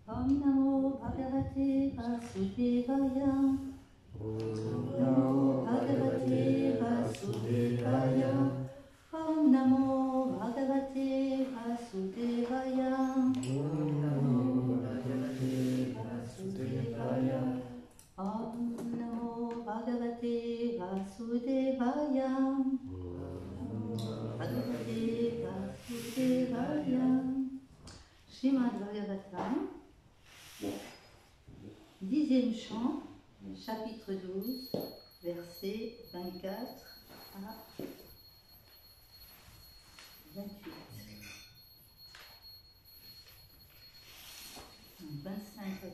Om Namo Bhagavate Vasudevaya. Om Namo Bhagavate Vasudevaya. Om Namo Bhagavate Vasudevaya. Om Namo Bhagavate Vasudevaya. Om Namo Bhagavate Vasudevaya. Bhagavate Vasudevaya. Srimad Bhagavatam, 10e chant, chapitre 12, versets 24 à 28. Donc 25 à 28.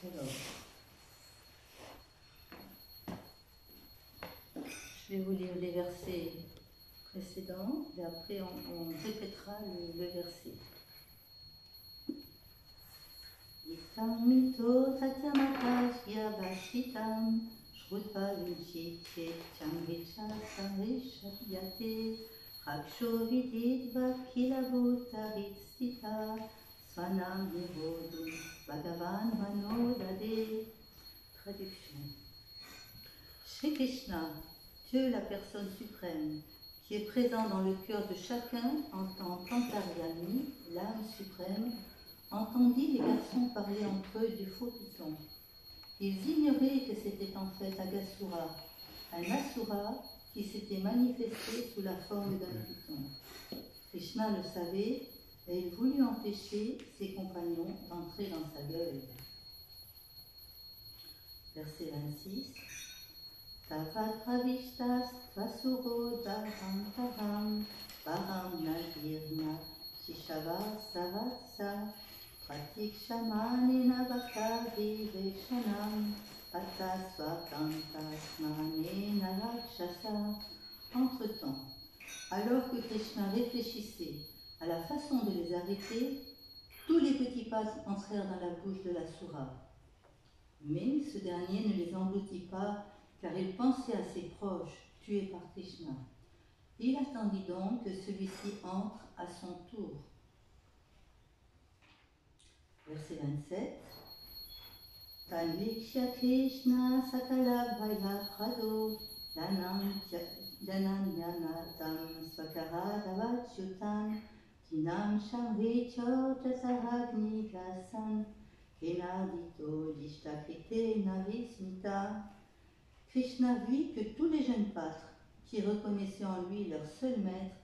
Alors, je vais vous lire les versets précédent, et après on répétera le verset. Itam mito tatyamakasya vashitam shrutva vinchitye chamricha samrishavyate raksho vidit vakilabhutarit stita svanam nirodum bhagavan manodade. Traduction. Shri Krishna, Dieu la personne suprême, qui est présent dans le cœur de chacun en tant qu'Antaryami, l'âme suprême, entendit les garçons parler entre eux du faux python. Ils ignoraient que c'était en fait Agasura, un asura qui s'était manifesté sous la forme d'un python. Krishna le savait et il voulut empêcher ses compagnons d'entrer dans sa gueule. Verset 26. Tavat pravishtas vasuro dharam param nadirna shishava savatsa pratikshamanena vakari veshanam patasvakantas manena rakshasa. Entre-temps, alors que Krishna réfléchissait à la façon de les arrêter, tous les petits pas entrèrent dans la bouche de l'asura. Mais ce dernier ne les engloutit pas, car il pensait à ses proches tués par Krishna. Il attendit donc que celui-ci entre à son tour. Verset 27. Tanviksha Krishna sakala bhaya prado yananyanatam swakara davachyutan tinam shamricho jasahagni gasan kenadito dishtakrite navismita. Krishna vit que tous les jeunes pâtres, qui reconnaissaient en lui leur seul maître,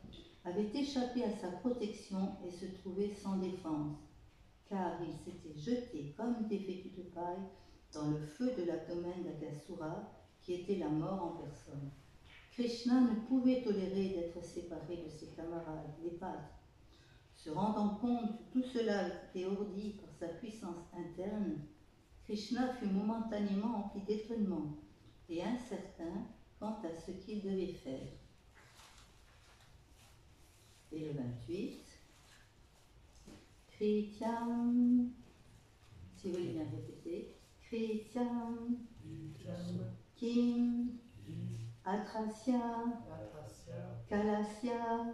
avaient échappé à sa protection et se trouvaient sans défense, car ils s'étaient jetés comme des fétus de paille dans le feu de l'abdomen d'Agasura, qui était la mort en personne. Krishna ne pouvait tolérer d'être séparé de ses camarades, les pâtres. Se rendant compte que tout cela était ourdi par sa puissance interne, Krishna fut momentanément empli d'étonnement et incertain quant à ce qu'il devait faire. Et le 28, Krityam, si vous voulez bien répéter, Krityam, Kim, Atrasya, Kalasya,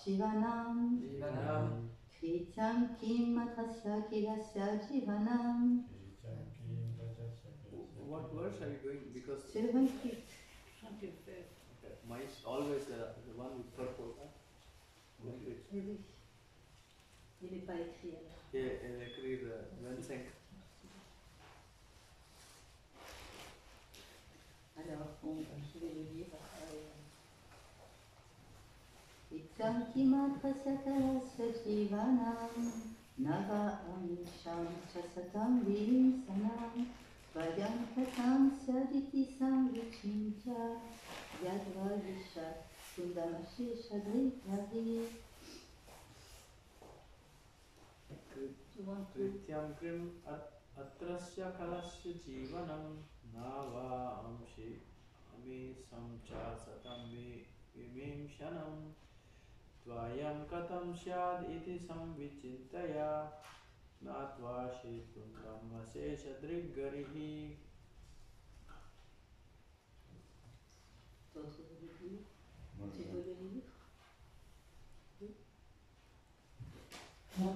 Jivanam, Krityam, Kim, Atrasya, Kalasya, Jivanam. What words are you doing? Because C'est le 28. okay. Mine is always the one with purple. Huh? Oui. Il n'est pas écrit alors. Elle écrit le 25. Alors, bon, je vais le lire. Itam kimatrasya kalasya jivanam nava amisham chasatam vilim sanam Vayam katam syaditi samvichincha yadva vishat sundamashe shadri vari. Krityam krim atrasya kalasya jivanam nava amshi ami samcha satam vimim shanam tvayam katam syad iti samvichintaya natva shetum brahmase shadrigarihi. D'autres veulent le lire? Tu veux le lire? Oui. Moi.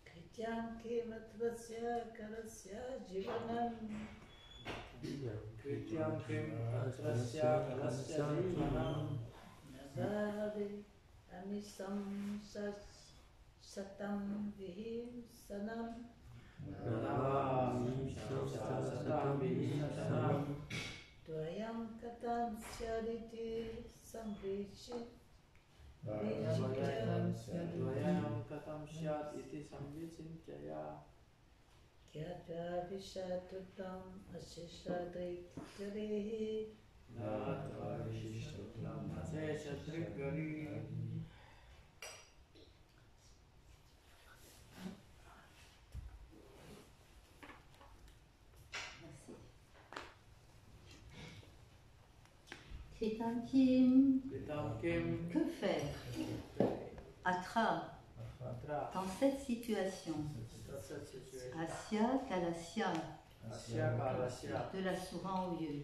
Krityam kimatvasya karasya jivanam Krityam krim atrasya kalasya jivanam navade amisam satam vihim sanam nava amsha satam vihim shanam dvayam katam syaditi samvichit Dvayam katam syat iti samvichintaya kyatra vishatutam ashishadrik jarehi natva vishishtutam aseshatrigari. Kritam kim, Kritam kim que faire? Atra, atra dans cette situation, Asya Kalasya, asya kalasya de la Soura en lieu,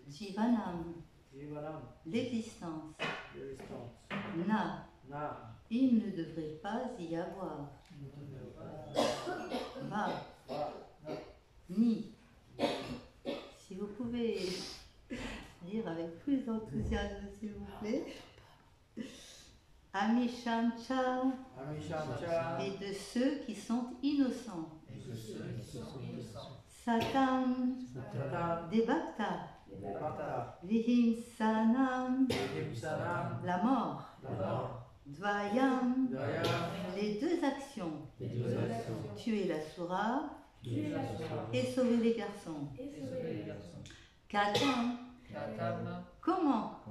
jivanam Jivanam, l'existence, existence Na, na il ne devrait pas y avoir, Va, Ni. Si vous pouvez lire avec plus d'enthousiasme, s'il vous plaît. Amishamcha, Amishamcha et de ceux qui sont innocents. Satam, Tatam des bhaktas. Bhakta Vihimsanam, Vihimsanam la mort. Dvayam, Dvayam les deux actions. Tuer la soura et sauver les garçons. Katam, comment?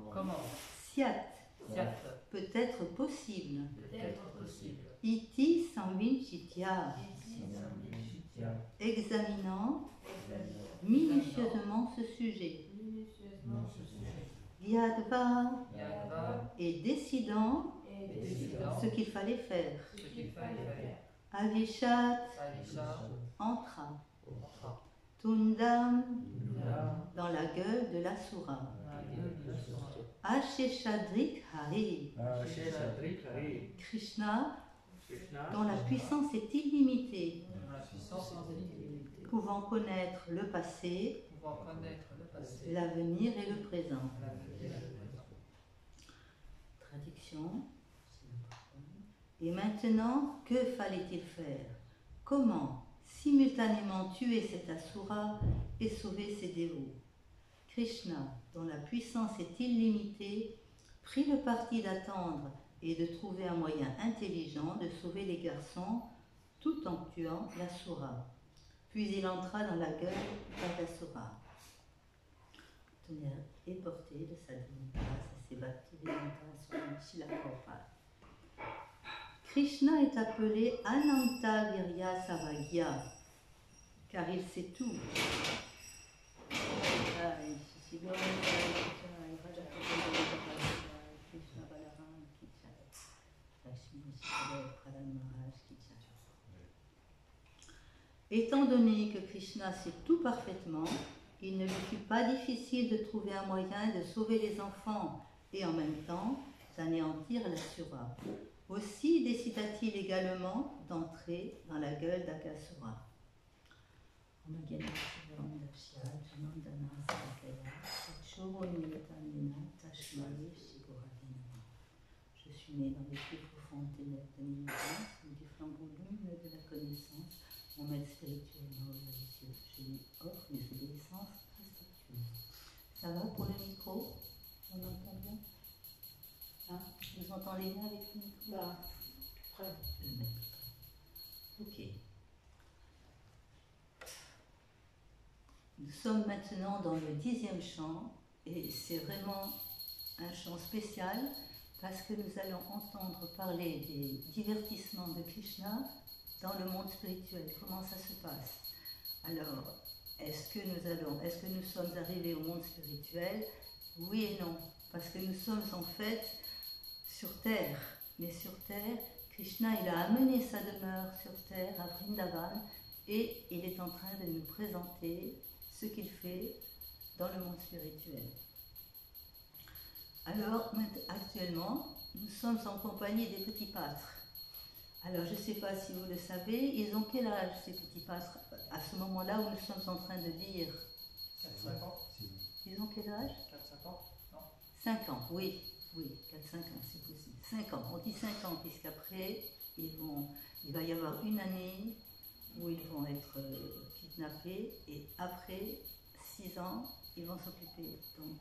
Syat, peut-être possible. Iti samvinchitya, examinant minutieusement ce sujet. Yadva, et décidant ce qu'il fallait faire. Avishat, entra. Tundam, dans la gueule de la soura. Asheshadrik Hari, Krishna, dont la puissance est illimitée, pouvant connaître le passé, l'avenir et le présent. Traduction. Et maintenant, que fallait-il faire? Comment simultanément tuer cet asura et sauver ses dévots? Krishna, dont la puissance est illimitée, prit le parti d'attendre et de trouver un moyen intelligent de sauver les garçons tout en tuant l'asura. Puis il entra dans la gueule d'Asura. Tonnerre est porté de sa divinité à ses bhaktivedanta Srila Prabhupada. Krishna est appelé Ananta Virya Savagya, car il sait tout. Étant donné que Krishna sait tout parfaitement, il ne lui fut pas difficile de trouver un moyen de sauver les enfants et en même temps d'anéantir l'asura. Aussi décida-t-il également d'entrer dans la gueule d'Akasura. Je suis né dans les plus profondes ténèbres de l'ignorance, du flambeau lumineux de la connaissance. mon maître spirituel Maurice, je lui offre mes obéissances respectueuses. Ça va pour le micro? On entend bien? Hein? Vous entendez bien avec le micro? Bah, prêt. Je vais le mettre. Ok. Nous sommes maintenant dans le 10e chant et c'est vraiment un chant spécial parce que nous allons entendre parler des divertissements de Krishna dans le monde spirituel. Comment ça se passe? Alors, est-ce que nous sommes arrivés au monde spirituel? Oui et non, parce que nous sommes en fait sur Terre. Mais sur Terre, Krishna, il a amené sa demeure sur Terre à Vrindavan et il est en train de nous présenter ce qu'il fait dans le monde spirituel. Alors, actuellement, nous sommes en compagnie des petits pâtres. Alors, je ne sais pas si vous le savez, ils ont quel âge ces petits pâtres à ce moment-là où nous sommes en train de lire? 4-5 ans. Ils ont quel âge? 4-5 ans. Non. 5 ans, oui, 4-5 ans, c'est possible. 5 ans, on dit 5 ans, puisqu'après, il va y avoir une année où ils vont être kidnappés, et après 6 ans, ils vont s'occuper donc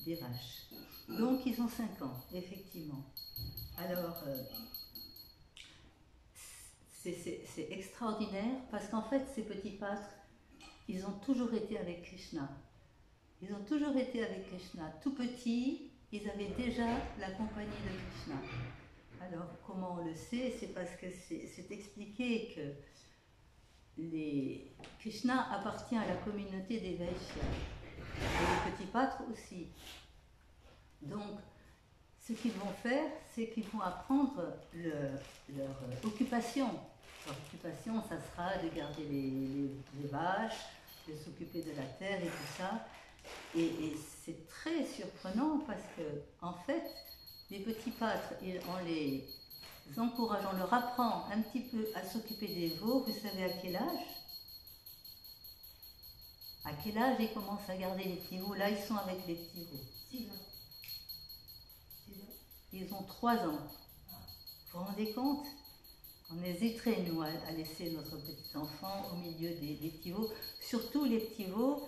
des vaches. Donc ils ont 5 ans, effectivement. Alors, c'est extraordinaire, parce qu'en fait, ces petits pâtres, ils ont toujours été avec Krishna. Ils ont toujours été avec Krishna. Tout petits, ils avaient déjà la compagnie de Krishna. Alors, comment on le sait? C'est parce que c'est expliqué que Krishna appartient à la communauté des Vaishyas. Et les petits pâtres aussi. Donc, ce qu'ils vont faire, c'est qu'ils vont apprendre leur occupation. Leur occupation, ça sera de garder les vaches, de s'occuper de la terre et tout ça. Et c'est très surprenant parce que, en fait, les petits pâtres, on les encourage, on leur apprend un petit peu à s'occuper des veaux. Vous savez à quel âge? À quel âge ils commencent à garder les petits veaux? Là, ils sont avec les petits veaux. 6 ans. Ils ont 3 ans. Vous vous rendez compte? On hésiterait, nous, à laisser notre petit enfant au milieu des petits veaux. Surtout les petits veaux,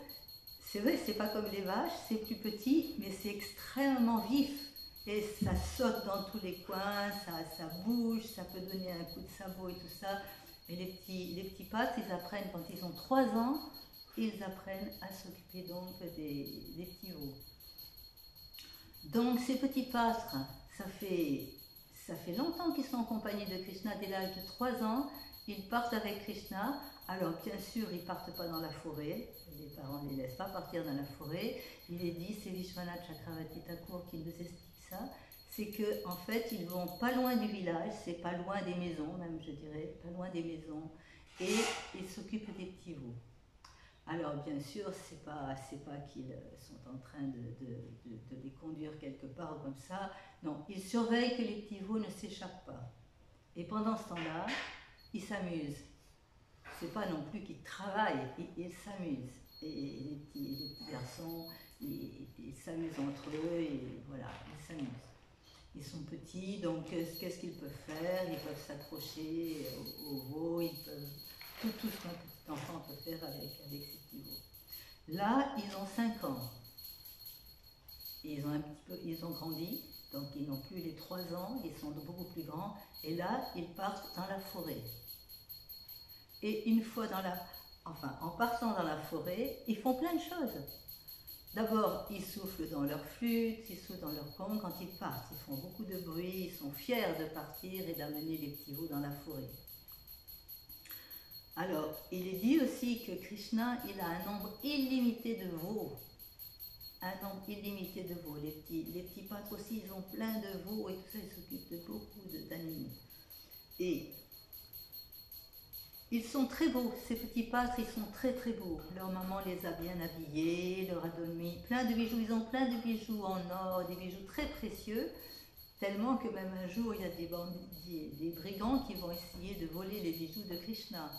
c'est vrai, c'est pas comme les vaches, c'est plus petit, mais c'est extrêmement vif. Et ça saute dans tous les coins, ça bouge, ça peut donner un coup de sabot et tout ça. Et les petits pâtres, ils apprennent, quand ils ont 3 ans, ils apprennent à s'occuper donc des petits veaux. Donc ces petits pâtres, ça fait longtemps qu'ils sont en compagnie de Krishna. Dès l'âge de 3 ans, ils partent avec Krishna. Alors bien sûr, ils ne partent pas dans la forêt. Les parents ne les laissent pas partir dans la forêt. Il est dit, c'est Vishwanath Chakravarti Thakur qui nous explique ça. C'est qu'en fait, ils vont pas loin du village, c'est pas loin des maisons, même je dirais, pas loin des maisons. Et ils s'occupent des petits veaux. Alors bien sûr, c'est pas qu'ils sont en train de les conduire quelque part comme ça. Non, ils surveillent que les petits veaux ne s'échappent pas. Et pendant ce temps-là, ils s'amusent. C'est pas non plus qu'ils travaillent, ils s'amusent. Et les petits garçons, ils s'amusent entre eux et voilà, ils s'amusent. Ils sont petits, donc qu'est-ce qu'ils peuvent faire? Ils peuvent s'accrocher aux veaux, ils peuvent tout ce qu'un petit enfant peut faire avec ces petits veaux. Là, ils ont 5 ans. Ils ont grandi, donc ils n'ont plus les 3 ans, ils sont beaucoup plus grands. Et là, ils partent dans la forêt. Et une fois en partant dans la forêt, ils font plein de choses. D'abord, ils soufflent dans leur flûte, ils soufflent dans leur congue quand ils partent. Ils font beaucoup de bruit, ils sont fiers de partir et d'amener les petits veaux dans la forêt. Alors, il est dit aussi que Krishna, il a un nombre illimité de veaux. Un nombre illimité de veaux. Les petits pâtres aussi, ils ont plein de veaux et tout ça, ils s'occupent de beaucoup d'animaux. Et ils sont très beaux, ces petits pâtres, ils sont très très beaux. Leur maman les a bien habillés, leur a donné plein de bijoux. Ils ont plein de bijoux en or, des bijoux très précieux, tellement que même un jour, il y a des brigands qui vont essayer de voler les bijoux de Krishna.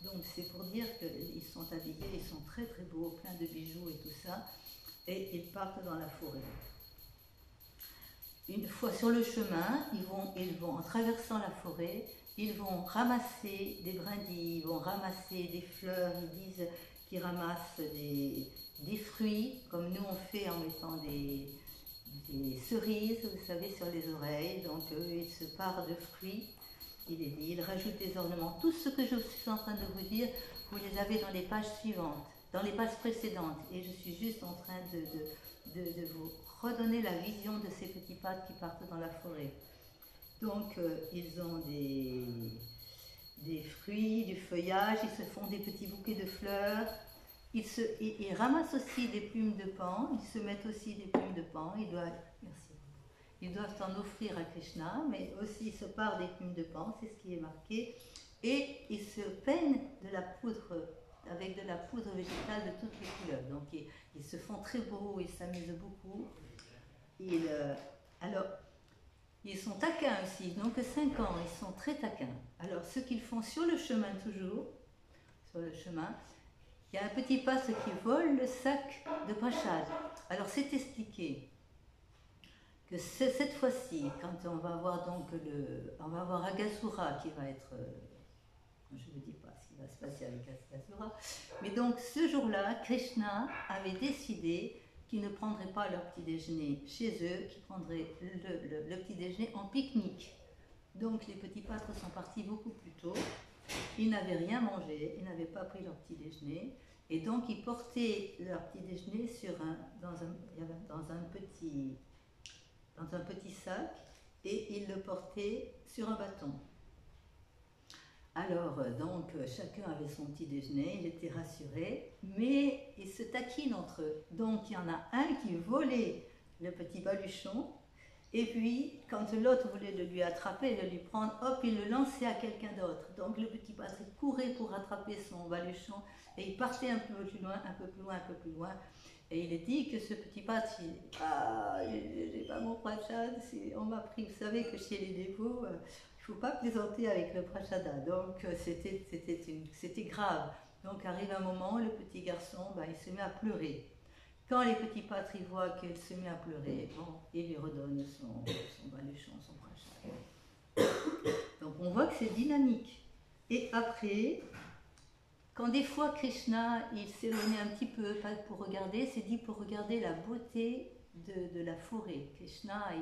Donc c'est pour dire qu'ils sont habillés, ils sont très très beaux, plein de bijoux et tout ça, et ils partent dans la forêt. Une fois sur le chemin, ils vont en traversant la forêt, ils vont ramasser des brindilles, ils vont ramasser des fleurs, ils disent qu'ils ramassent des fruits, comme nous on fait en mettant des cerises, vous savez, sur les oreilles. Donc eux, ils se parent de fruits, ils rajoutent des ornements. Tout ce que je suis en train de vous dire, vous les avez dans les pages suivantes, dans les pages précédentes. Et je suis juste en train de vous redonner la vision de ces petits pâtres qui partent dans la forêt. Donc ils ont des fruits, du feuillage, ils se font des petits bouquets de fleurs. Ils ramassent aussi des plumes de pan, ils se mettent aussi des plumes de pan, ils doivent en offrir à Krishna, mais aussi ils se parent des plumes de pan, c'est ce qui est marqué, et ils se peignent de la poudre, avec de la poudre végétale de toutes les couleurs. Donc ils se font très beaux, ils s'amusent beaucoup. Alors, ils sont taquins aussi, ils n'ont que 5 ans, ils sont très taquins. Alors ce qu'ils font sur le chemin toujours, sur le chemin, il y a un petit pâtre qui vole le sac de prachad. Alors c'est expliqué que cette fois-ci, quand on va avoir donc on va avoir Agasura qui va être, je ne vous dis pas ce qui va se passer avec Agasura, mais donc ce jour-là, Krishna avait décidé qu'ils ne prendraient pas leur petit déjeuner chez eux, qu'ils prendraient le petit déjeuner en pique-nique. Donc les petits pâtres sont partis beaucoup plus tôt. Ils n'avaient rien mangé, ils n'avaient pas pris leur petit déjeuner, et donc ils portaient leur petit déjeuner dans un petit sac, et ils le portaient sur un bâton. Alors donc chacun avait son petit déjeuner, il était rassuré, mais ils se taquinent entre eux. Donc il y en a un qui volait le petit baluchon, et puis, quand l'autre voulait le lui attraper, le lui prendre, hop, il le lançait à quelqu'un d'autre. Donc, le petit Patrick courait pour attraper son baluchon, et il partait un peu plus loin, un peu plus loin, un peu plus loin. Et il est dit que ce petit Patrick, j'ai pas mon prachad, on m'a pris. Vous savez que chez les dévots, il ne faut pas plaisanter avec le prachada. Donc, c'était grave. Donc, arrive un moment, le petit garçon, il se met à pleurer. Quand les petits pâtres voient qu'elle se met à pleurer, bon, il lui redonne son baluchon, son prachad. Donc on voit que c'est dynamique. Et après, quand des fois Krishna, il s'éloignait un petit peu, pas pour regarder, c'est dit pour regarder la beauté de la forêt. Krishna,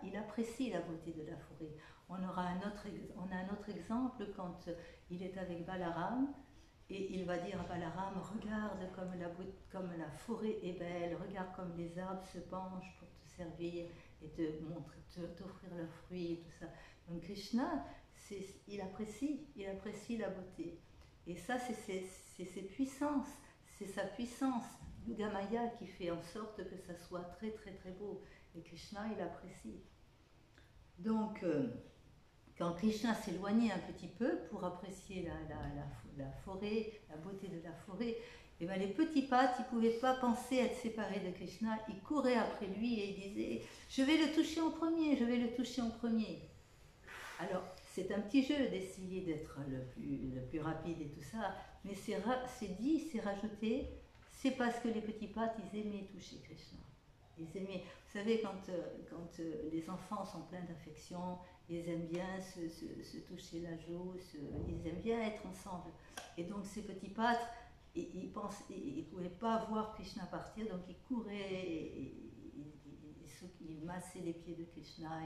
il apprécie la beauté de la forêt. On a un autre exemple quand il est avec Balaram. Et il va dire à Balaram, regarde comme la forêt est belle, regarde comme les arbres se penchent pour te servir et t'offrir leurs fruits et tout ça. Donc Krishna, il apprécie la beauté. Et ça, c'est ses puissances, c'est sa puissance, Yogamaya, qui fait en sorte que ça soit très très très beau. Et Krishna, il apprécie. Donc, quand Krishna s'éloignait un petit peu pour apprécier la forêt, la beauté de la forêt, et les petits pâtres, ils ne pouvaient pas penser être séparés de Krishna. Ils couraient après lui et ils disaient « Je vais le toucher en premier, je vais le toucher en premier ». Alors, c'est un petit jeu d'essayer d'être le plus rapide et tout ça, mais c'est rajouté, c'est parce que les petits pâtres, ils aimaient toucher Krishna. Ils aimaient, vous savez, quand les enfants sont pleins d'affection, ils aiment bien se toucher la joue, ils aiment bien être ensemble. Et donc ces petits pâtres, ils ne pouvaient pas voir Krishna partir, donc ils couraient, ils massaient les pieds de Krishna,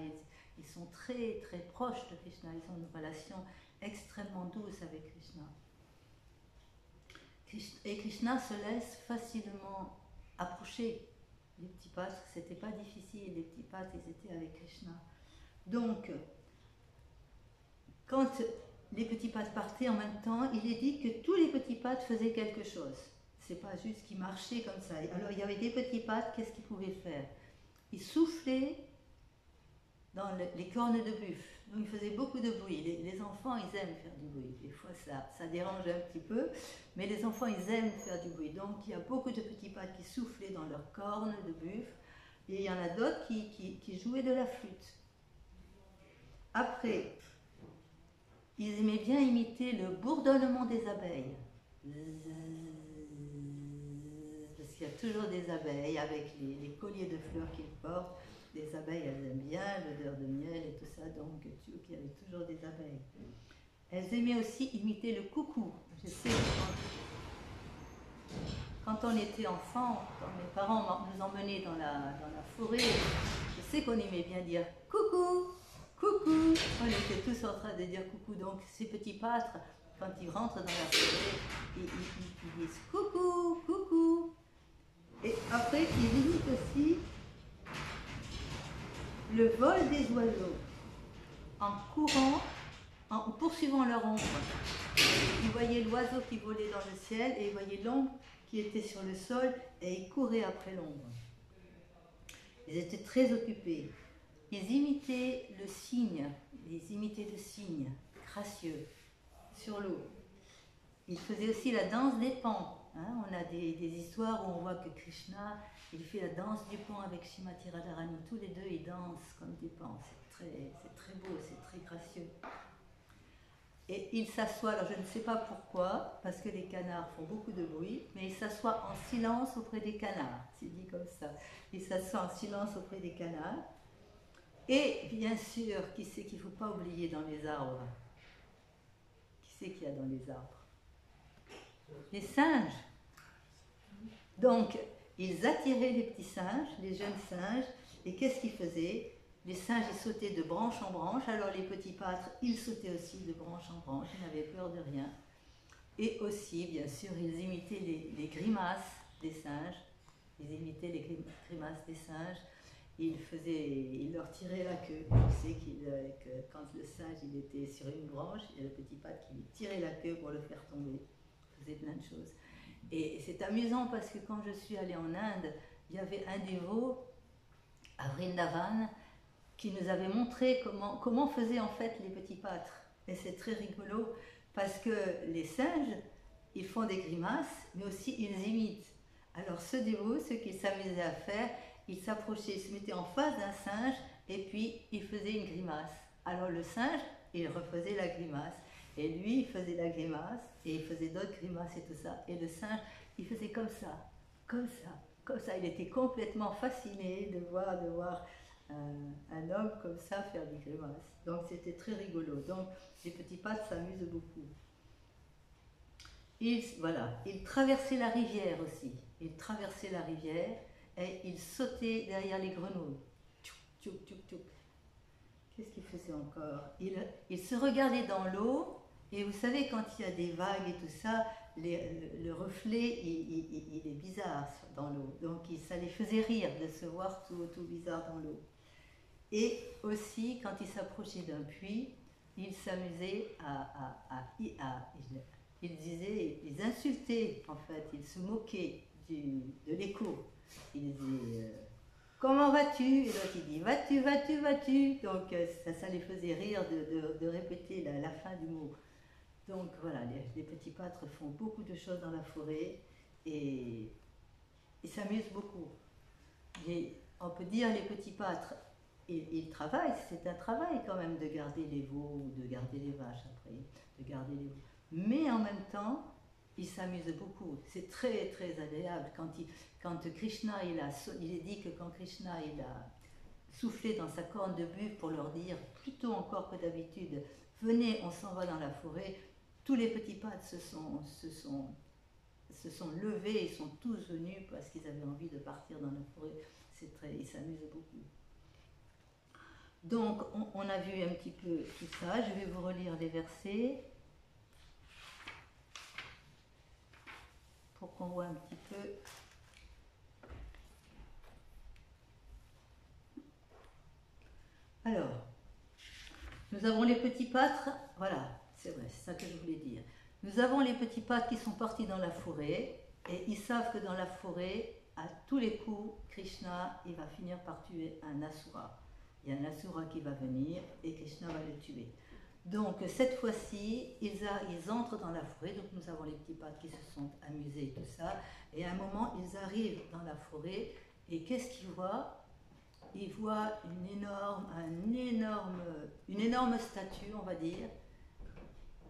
ils sont très très proches de Krishna, ils ont une relation extrêmement douce avec Krishna. Et Krishna se laisse facilement approcher. Les petits pâtres, c'était pas difficile, les petits pâtres, ils étaient avec Krishna. Donc, quand les petits pâtres partaient en même temps, il est dit que tous les petits pâtres faisaient quelque chose. C'est pas juste qu'ils marchaient comme ça. Alors, il y avait des petits pâtres, qu'est-ce qu'ils pouvaient faire? Ils soufflaient dans les cornes de buffle. Donc, ils faisaient beaucoup de bruit. Les enfants, ils aiment faire du bruit. Des fois, ça dérange un petit peu, mais les enfants, ils aiment faire du bruit. Donc, il y a beaucoup de petits pâtres qui soufflaient dans leurs cornes de buffle, et il y en a d'autres qui jouaient de la flûte. Après, ils aimaient bien imiter le bourdonnement des abeilles. Parce qu'il y a toujours des abeilles avec les colliers de fleurs qu'ils portent. Les abeilles, elles aiment bien l'odeur de miel et tout ça, donc il y avait toujours des abeilles. Elles aimaient aussi imiter le coucou. Je sais que quand on était enfant, quand mes parents nous emmenaient dans la forêt, je sais qu'on aimait bien dire coucou, coucou. On était tous en train de dire coucou. Donc ces petits pâtres, quand ils rentrent dans la forêt, ils disent coucou, coucou. Et après, ils imitent aussi le vol des oiseaux en courant, en poursuivant leur ombre. Ils voyaient l'oiseau qui volait dans le ciel et ils voyaient l'ombre qui était sur le sol et ils couraient après l'ombre. Ils étaient très occupés. Ils imitaient le cygne, gracieux, sur l'eau. Ils faisaient aussi la danse des pans. Hein, on a des histoires où on voit que Krishna, il fait la danse du pan avec Shrimati Radharani. Tous les deux, ils dansent comme des pans. C'est très beau, c'est très gracieux. Et il s'assoit, alors je ne sais pas pourquoi, parce que les canards font beaucoup de bruit, mais il s'assoit en silence auprès des canards. C'est dit comme ça. Il s'assoit en silence auprès des canards. Et bien sûr, qui c'est qu'il ne faut pas oublier dans les arbres? Qui c'est qu'il y a dans les arbres? Les singes. Donc, ils attiraient les petits singes, les jeunes singes, et qu'est-ce qu'ils faisaient? Les singes, ils sautaient de branche en branche, alors les petits pâtres, ils sautaient aussi de branche en branche, ils n'avaient peur de rien. Et aussi, bien sûr, ils imitaient les grimaces des singes, ils imitaient les grimaces des singes, ils leur tiraient la queue. Je sais que quand le singe il était sur une branche, il y a le petit pâtre qui lui tirait la queue pour le faire tomber. Il faisait plein de choses. Et c'est amusant parce que quand je suis allée en Inde, il y avait un dévot à Vrindavan qui nous avait montré comment faisaient en fait les petits pâtres. Et c'est très rigolo parce que les singes, ils font des grimaces, mais aussi ils imitent. Alors ce dévot, ce qu'il s'amusait à faire, il s'approchait, il se mettait en face d'un singe et puis il faisait une grimace. Alors le singe, il refaisait la grimace. Et lui, il faisait la grimace et il faisait d'autres grimaces et tout ça. Et le singe, il faisait comme ça, comme ça, comme ça. Il était complètement fasciné de voir un homme comme ça faire des grimaces. Donc c'était très rigolo. Donc les petits pâtres s'amusent beaucoup. Ils traversaient la rivière aussi. Ils traversaient la rivière et ils sautaient derrière les grenouilles. Tchouk, tchouk, tchouk, tchouk. Qu'est-ce qu'ils faisaient encore? Ils se regardaient dans l'eau et vous savez quand il y a des vagues et tout ça, le reflet il est bizarre dans l'eau. Donc ça les faisait rire de se voir tout bizarre dans l'eau. Et aussi, quand ils s'approchaient d'un puits, ils s'amusaient ils insultaient, en fait, ils se moquaient de l'écho. Ils disaient comment vas-tu? Et l'autre il dit vas-tu, vas-tu, vas-tu? Donc ça les faisait rire de répéter la fin du mot. Donc voilà, les petits pâtres font beaucoup de choses dans la forêt et ils s'amusent beaucoup. On peut dire les petits pâtres, ils travaillent, c'est un travail quand même de garder les veaux ou de garder les vaches après, de garder les veaux. Mais en même temps, ils s'amusent beaucoup. C'est très très agréable. Quand Krishna, il est dit que quand Krishna il a soufflé dans sa corne de buffle pour leur dire, plutôt encore que d'habitude, venez, on s'en va dans la forêt, tous les petits pâtres se sont levés, ils sont tous venus parce qu'ils avaient envie de partir dans la forêt. Ils s'amusent beaucoup. Donc, on a vu un petit peu tout ça. Je vais vous relire les versets pour qu'on voit un petit peu. Alors, nous avons les petits pâtres. Voilà, c'est vrai, c'est ça que je voulais dire. Nous avons les petits pâtres qui sont partis dans la forêt et ils savent que dans la forêt, à tous les coups, Krishna, il va finir par tuer un asura. Il y a un asura qui va venir et Krishna va le tuer. Donc cette fois-ci, ils entrent dans la forêt, donc nous avons les petits pâtres qui se sont amusés et tout ça, et à un moment, ils arrivent dans la forêt, et qu'est-ce qu'ils voient? Ils voient une énorme statue, on va dire,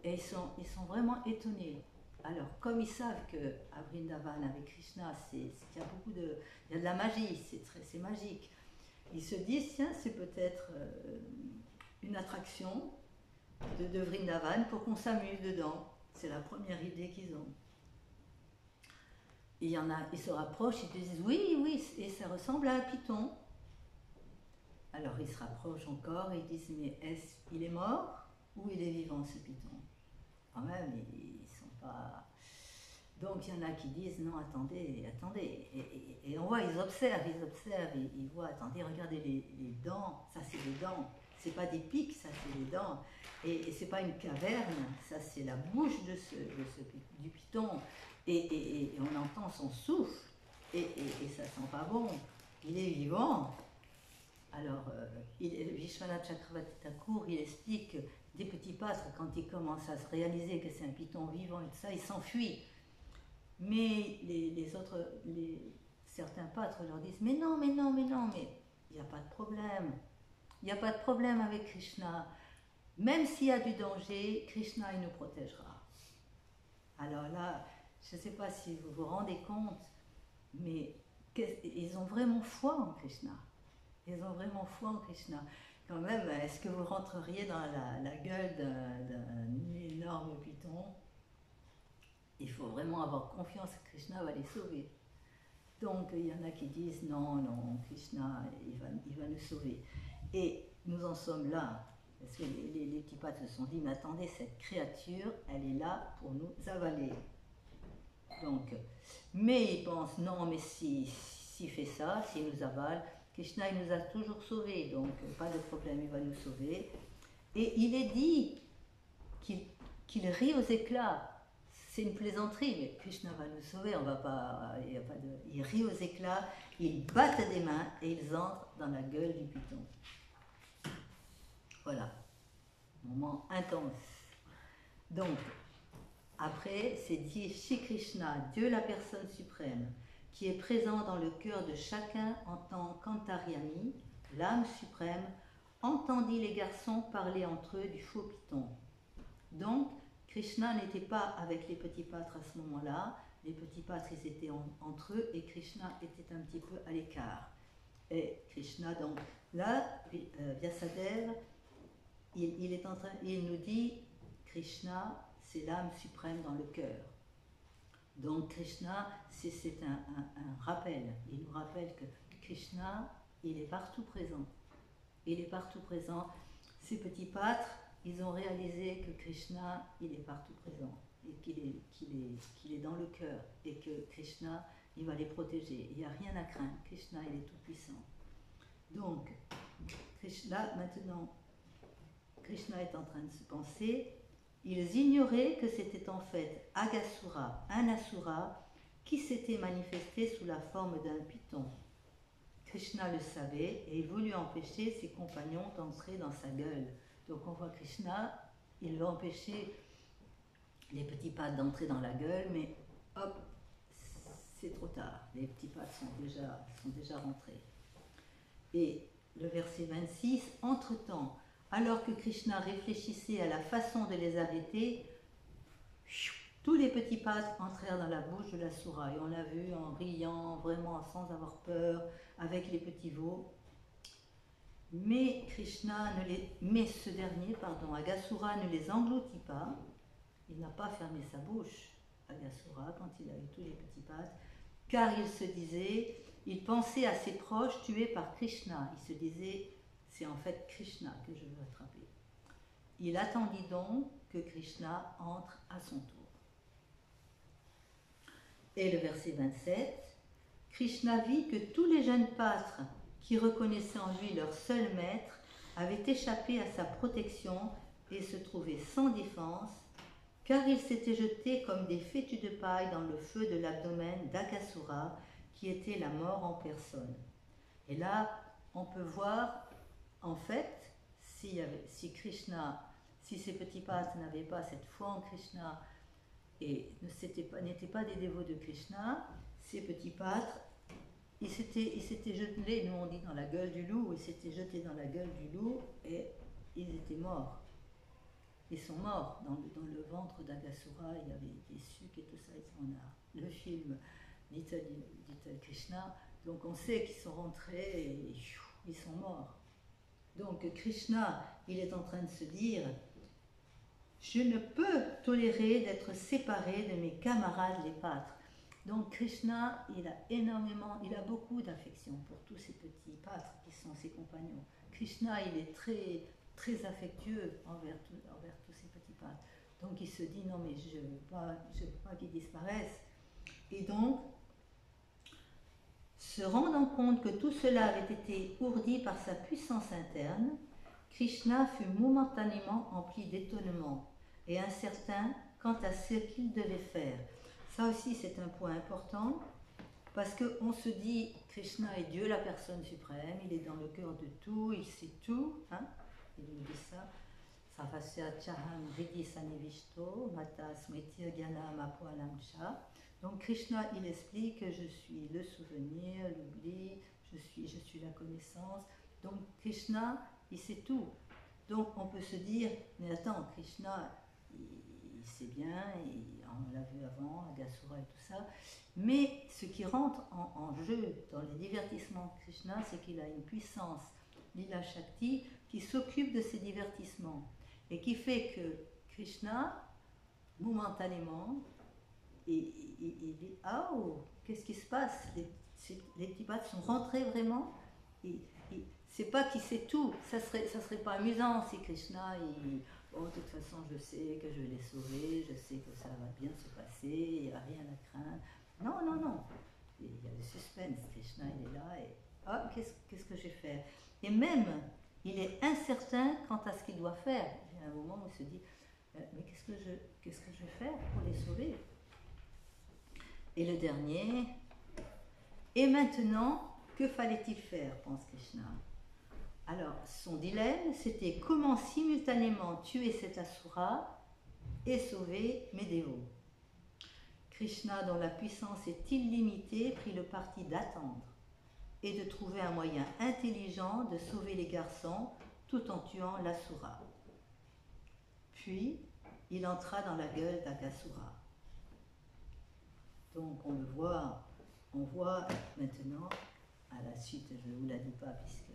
et ils sont vraiment étonnés. Alors, comme ils savent qu'à Vrindavan, avec Krishna, il y a de la magie, c'est magique. ils se disent, tiens, c'est peut-être une attraction de Vrindavan pour qu'on s'amuse dedans. C'est la première idée qu'ils ont. Il y en a, ils se rapprochent, ils te disent, oui, oui, et ça ressemble à un python. Alors ils se rapprochent encore et ils disent, mais il est mort ou il est vivant ce python? Quand même, ils sont pas... Donc il y en a qui disent, non, attendez, attendez. Et on voit, ils observent, ils voient, attendez, regardez les dents, ça c'est les dents. C'est pas des pics, ça c'est les dents. Et c'est pas une caverne, ça c'est la bouche du python. Et on entend son souffle, et ça sent pas bon. Il est vivant. Alors, Vishwanath Chakravarti Thakur, il explique que des petits pâtres, quand ils commencent à se réaliser que c'est un python vivant et tout ça, ils s'enfuient. Mais certains pâtres leur disent, mais non, mais il n'y a pas de problème. Il n'y a pas de problème avec Krishna. Même s'il y a du danger, Krishna, il nous protégera. Alors là, je ne sais pas si vous vous rendez compte, mais ils ont vraiment foi en Krishna. Ils ont vraiment foi en Krishna. Quand même, est-ce que vous rentreriez dans la gueule d'un énorme python? Il faut vraiment avoir confiance que Krishna va les sauver. Donc, il y en a qui disent, non, Krishna, il va nous sauver. Et nous en sommes là. Parce que les petits pattes se sont dit, mais attendez, cette créature, elle est là pour nous avaler. Donc, mais ils pensent, non, mais s'il fait ça, s'il nous avale, Krishna, il nous a toujours sauvés, donc pas de problème, il va nous sauver. Et il est dit qu'il rit aux éclats. C'est une plaisanterie, mais Krishna va nous sauver, on va pas, il rit aux éclats, ils battent des mains et ils entrent dans la gueule du python. Voilà, moment intense. Donc, après, c'est dit Shri Krishna, Dieu la personne suprême, qui est présent dans le cœur de chacun en tant qu'Antaryami, l'âme suprême, entendit les garçons parler entre eux du faux python. Donc, Krishna n'était pas avec les petits pâtres à ce moment-là. Les petits pâtres, ils étaient entre eux et Krishna était un petit peu à l'écart. Et Krishna, donc, là, Vyasadeva, il nous dit, Krishna, c'est l'âme suprême dans le cœur. Donc Krishna, c'est un rappel. Il nous rappelle que Krishna, il est partout présent. Il est partout présent. Ces petits pâtres, ils ont réalisé que Krishna, il est partout présent. Et qu'il est dans le cœur. Et que Krishna, il va les protéger. Il n'y a rien à craindre. Krishna, il est tout puissant. Donc, là, maintenant, Krishna est en train de se penser. Ils ignoraient que c'était en fait Aghasura, un asura, qui s'était manifesté sous la forme d'un python. Krishna le savait et il voulut empêcher ses compagnons d'entrer dans sa gueule. Donc on voit Krishna, il veut empêcher les petits pattes d'entrer dans la gueule, mais hop, c'est trop tard. Les petits pattes sont déjà rentrés. Et le verset 26, entre-temps, alors que Krishna réfléchissait à la façon de les arrêter, tous les petits pâtres entrèrent dans la bouche de l'asura. Et on l'a vu en riant, vraiment sans avoir peur, avec les petits veaux. Mais ce dernier, Aghasura, ne les engloutit pas. Il n'a pas fermé sa bouche, Aghasura, quand il a eu tous les petits pâtres, car il pensait à ses proches tués par Krishna. Il se disait, c'est en fait Krishna que je veux attraper. Il attendit donc que Krishna entre à son tour. Et le verset 27, Krishna vit que tous les jeunes pâtres qui reconnaissaient en lui leur seul maître avaient échappé à sa protection et se trouvaient sans défense, car ils s'étaient jetés comme des fétus de paille dans le feu de l'abdomen d'Aghasura, qui était la mort en personne. Et là, on peut voir, en fait, si ces petits pâtres n'avaient pas cette foi en Krishna et n'étaient pas des dévots de Krishna, ces petits pâtres, ils s'étaient jetés, nous on dit dans la gueule du loup, ils s'étaient jetés dans la gueule du loup et ils étaient morts. Ils sont morts dans le ventre d'Aghasura, il y avait des sucs et tout ça, on a le film Little Krishna, donc on sait qu'ils sont rentrés et ils sont morts. Donc Krishna, il est en train de se dire, je ne peux tolérer d'être séparé de mes camarades les pâtres. Donc Krishna, il a beaucoup d'affection pour tous ces petits pâtres qui sont ses compagnons. Krishna, il est très, très affectueux envers tous ces petits pâtres. Donc il se dit, non mais je ne veux pas qu'ils disparaissent. Et donc, se rendant compte que tout cela avait été ourdi par sa puissance interne, Krishna fut momentanément empli d'étonnement et incertain quant à ce qu'il devait faire. Ça aussi, c'est un point important, parce qu'on se dit, Krishna est Dieu, la personne suprême, il est dans le cœur de tout, il sait tout, hein, il nous dit ça. Sarvasya chaham hridhi sanivishto, mata smriti gyanam apoalamcha. Donc Krishna, il explique que je suis le souvenir, l'oubli, je suis la connaissance. Donc Krishna, il sait tout. Donc on peut se dire, mais attends, Krishna, il sait bien, on l'a vu avant, Agasura et tout ça, mais ce qui rentre en jeu dans les divertissements de Krishna, c'est qu'il a une puissance, Lila Shakti, qui s'occupe de ces divertissements et qui fait que Krishna, momentanément, il dit, ah oh, qu'est-ce qui se passe, les petits pâtres sont rentrés vraiment, c'est pas qu'il sait tout, ça serait pas amusant si Krishna, bon, de toute façon je sais que je vais les sauver, je sais que ça va bien se passer, il n'y a rien à craindre. Non, non, non, il y a le suspense, Krishna il est là et ah, qu'est-ce que je vais faire? Et même, il est incertain quant à ce qu'il doit faire. Il y a un moment où il se dit, mais qu'est-ce que je vais faire pour les sauver? Et le dernier, et maintenant, que fallait-il faire, pense Krishna? Alors, son dilemme, c'était comment simultanément tuer cet asura et sauver mes dévots. Krishna, dont la puissance est illimitée, prit le parti d'attendre et de trouver un moyen intelligent de sauver les garçons tout en tuant l'asura. Puis, il entra dans la gueule d'Agasura. Donc, on voit maintenant, à la suite, je ne vous la dis pas puisque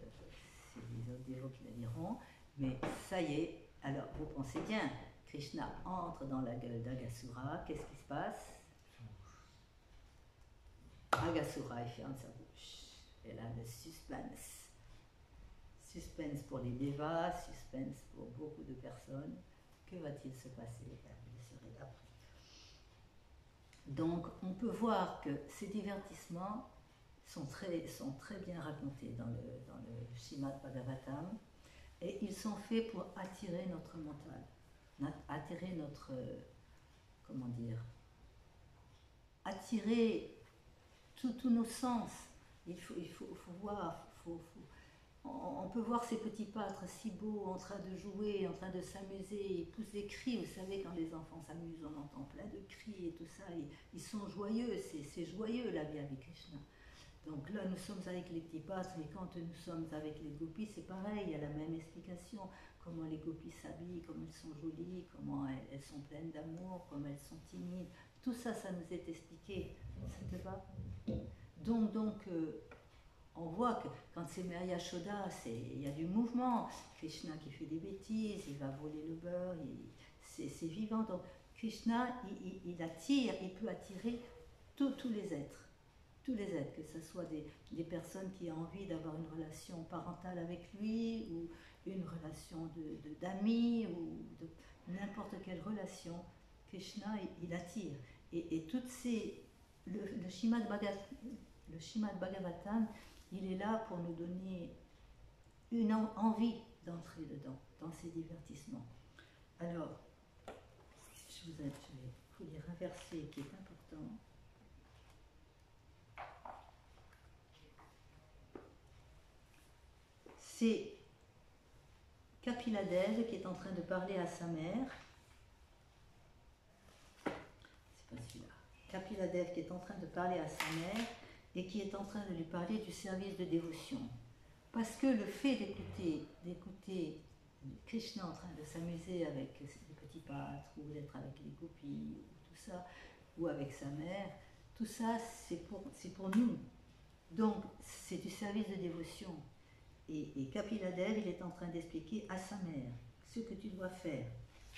c'est les autres dévots qui la diront, mais ça y est, alors vous pensez bien, Krishna entre dans la gueule d'Agasura, qu'est-ce qui se passe? Agasura, il ferme sa bouche. Et là, le suspense. Suspense pour les devas, suspense pour beaucoup de personnes. Que va-t-il se passer? Vous le saurez après. Donc, on peut voir que ces divertissements sont très bien racontés dans le Srimad Bhagavatam, et ils sont faits pour attirer notre mental, attirer notre, comment dire, attirer tous nos sens. Il faut voir, on peut voir ces petits pâtres si beaux en train de jouer, en train de s'amuser, ils poussent des cris, vous savez quand les enfants s'amusent on entend plein de cris et tout ça, ils sont joyeux, c'est joyeux la vie avec Krishna. Donc là nous sommes avec les petits pâtres, mais quand nous sommes avec les gopis c'est pareil, il y a la même explication, comment les gopis s'habillent, comme elles sont jolies, comment elles sont pleines d'amour, comme elles sont timides, tout ça, ça nous est expliqué, ça te va? Donc on voit que quand c'est Maya Yashoda, il y a du mouvement. Krishna qui fait des bêtises, il va voler le beurre, c'est vivant. Donc Krishna, il attire, il peut attirer tous les êtres, que ce soit des personnes qui ont envie d'avoir une relation parentale avec lui, ou une relation d'amis, ou de n'importe quelle relation. Krishna, il attire. Et toutes ces... Le Srimad Bhagavatam, il est là pour nous donner une envie d'entrer dedans, dans ces divertissements. Alors, je vais vous lire un verset qui est important. C'est Kapiladev qui est en train de parler à sa mère. C'est pas celui-là. Kapiladev qui est en train de parler à sa mère et qui est en train de lui parler du service de dévotion. Parce que le fait d'écouter Krishna en train de s'amuser avec les petits pâtres, ou d'être avec les gopis, ou tout ça, ou avec sa mère, tout ça c'est pour nous. Donc c'est du service de dévotion. Et Kapila Dev, il est en train d'expliquer à sa mère ce que tu dois faire.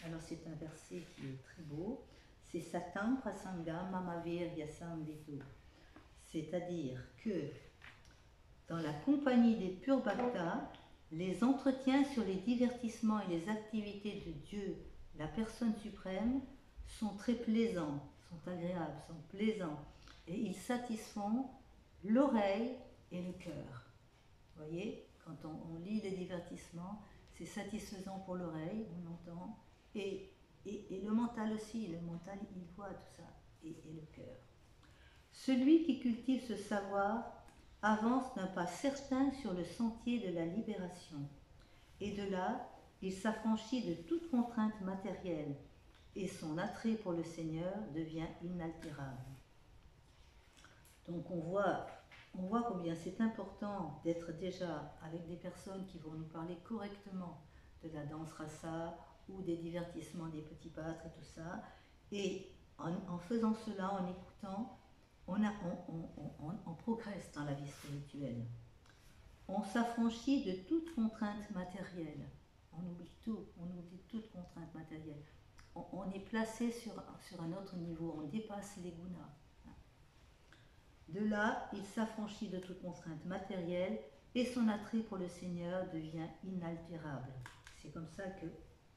Alors c'est un verset qui est très beau. C'est Satam Prasangam Mamavir Yasam Vitu. C'est-à-dire que dans la compagnie des purs bhaktas, les entretiens sur les divertissements et les activités de Dieu, la personne suprême, sont très plaisants, sont agréables, sont plaisants. Et ils satisfont l'oreille et le cœur. Vous voyez, quand on lit les divertissements, c'est satisfaisant pour l'oreille, on entend, et le mental aussi, le mental il voit tout ça, et le cœur. Celui qui cultive ce savoir avance d'un pas certain sur le sentier de la libération, et de là, il s'affranchit de toute contrainte matérielle, et son attrait pour le Seigneur devient inaltérable. Donc on voit combien c'est important d'être déjà avec des personnes qui vont nous parler correctement de la danse rasa ou des divertissements des petits pâtres et tout ça. Et en faisant cela, en écoutant, on progresse dans la vie spirituelle. On s'affranchit de toute contrainte matérielle. On oublie tout, on oublie toute contrainte matérielle. On est placé sur un autre niveau, on dépasse les gunas. De là, il s'affranchit de toute contrainte matérielle et son attrait pour le Seigneur devient inaltérable. C'est comme ça que,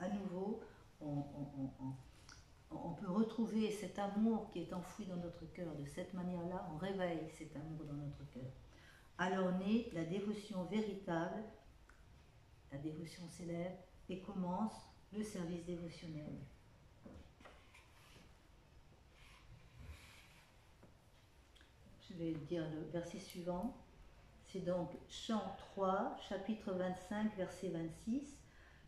à nouveau, on peut retrouver cet amour qui est enfoui dans notre cœur. De cette manière-là, on réveille cet amour dans notre cœur. Alors naît la dévotion véritable, la dévotion s'élève et commence le service dévotionnel. Je vais dire le verset suivant. C'est donc chant 3, chapitre 25, verset 26.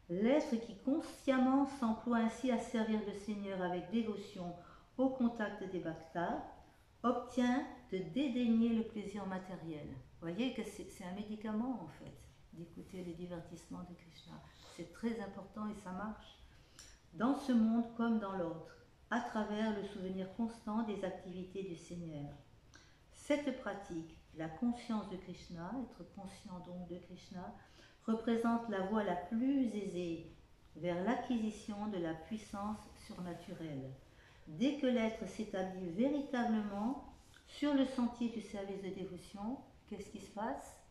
L'être qui consciemment s'emploie ainsi à servir le Seigneur avec dévotion au contact des bhaktas obtient de dédaigner le plaisir matériel. Vous voyez que c'est un médicament en fait, d'écouter les divertissements de Krishna. C'est très important et ça marche. Dans ce monde comme dans l'autre, à travers le souvenir constant des activités du Seigneur. Cette pratique, la conscience de Krishna, être conscient donc de Krishna, représente la voie la plus aisée vers l'acquisition de la puissance surnaturelle. Dès que l'être s'établit véritablement sur le sentier du service de dévotion, qu'est-ce qui se passe?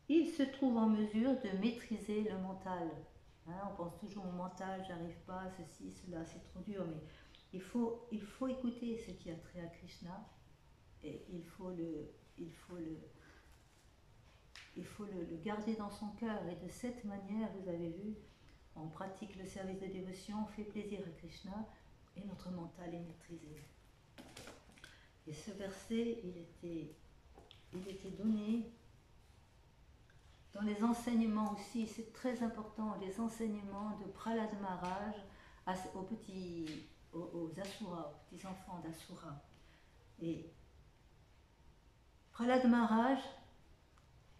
Il se trouve en mesure de maîtriser le mental. On pense toujours au mental, j'arrive pas, ceci, cela, c'est trop dur, mais il faut écouter ce qui a trait à Krishna. Et il faut le garder dans son cœur. Et de cette manière, vous avez vu, on pratique le service de dévotion, on fait plaisir à Krishna et notre mental est maîtrisé. Et ce verset, il était donné dans les enseignements aussi, c'est très important, les enseignements de Prahlad Maharaj aux Asuras, aux petits-enfants d'Asura. Et Prahlad Maharaj,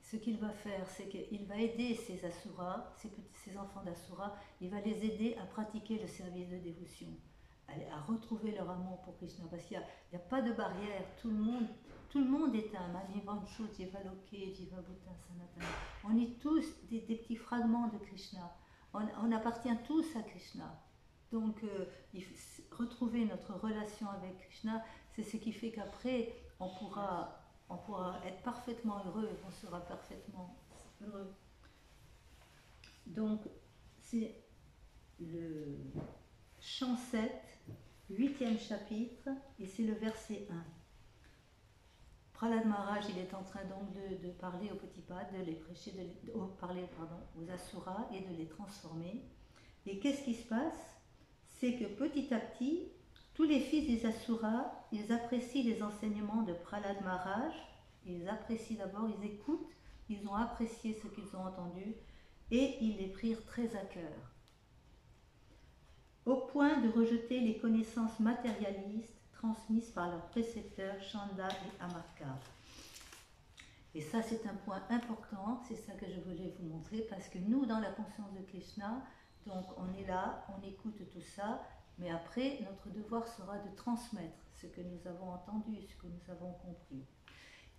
ce qu'il va faire, c'est qu'il va aider ces Asuras, ces enfants d'Asura, il va les aider à pratiquer le service de dévotion, à retrouver leur amour pour Krishna, parce qu'il n'y a pas de barrière, tout le monde est un Manivancho, Jivaloke, Jivabhuta, Sanatana. On est tous des petits fragments de Krishna, on appartient tous à Krishna. Donc, retrouver notre relation avec Krishna, c'est ce qui fait qu'après, on pourra être parfaitement heureux, on sera parfaitement heureux. Donc, c'est le chant 7, 8e chapitre, et c'est le verset 1. Prahlad Maharaj, il est en train donc de parler aux petits pas, de les prêcher, aux Asuras et de les transformer. Et qu'est-ce qui se passe? C'est que petit à petit, tous les fils des Asuras, ils apprécient les enseignements de Prahlad Maharaj, ils apprécient d'abord, ils écoutent, ils ont apprécié ce qu'ils ont entendu et ils les prirent très à cœur. Au point de rejeter les connaissances matérialistes transmises par leurs précepteurs Chanda et Amarka. Et ça, c'est un point important, c'est ça que je voulais vous montrer, parce que nous, dans la conscience de Krishna, donc on est là, on écoute tout ça, mais après, notre devoir sera de transmettre ce que nous avons entendu, ce que nous avons compris.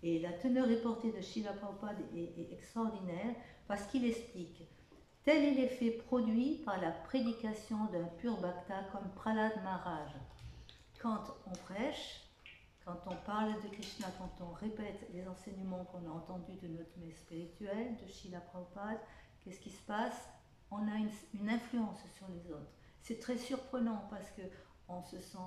Et la teneur reportée de Srila Prabhupada est extraordinaire parce qu'il explique tel est l'effet produit par la prédication d'un pur bhakta comme Prahlad Maharaj. Quand on prêche, quand on parle de Krishna, quand on répète les enseignements qu'on a entendus de notre maître spirituel, de Srila Prabhupada, qu'est-ce qui se passe? On a une influence sur les autres. C'est très surprenant parce qu'on se sent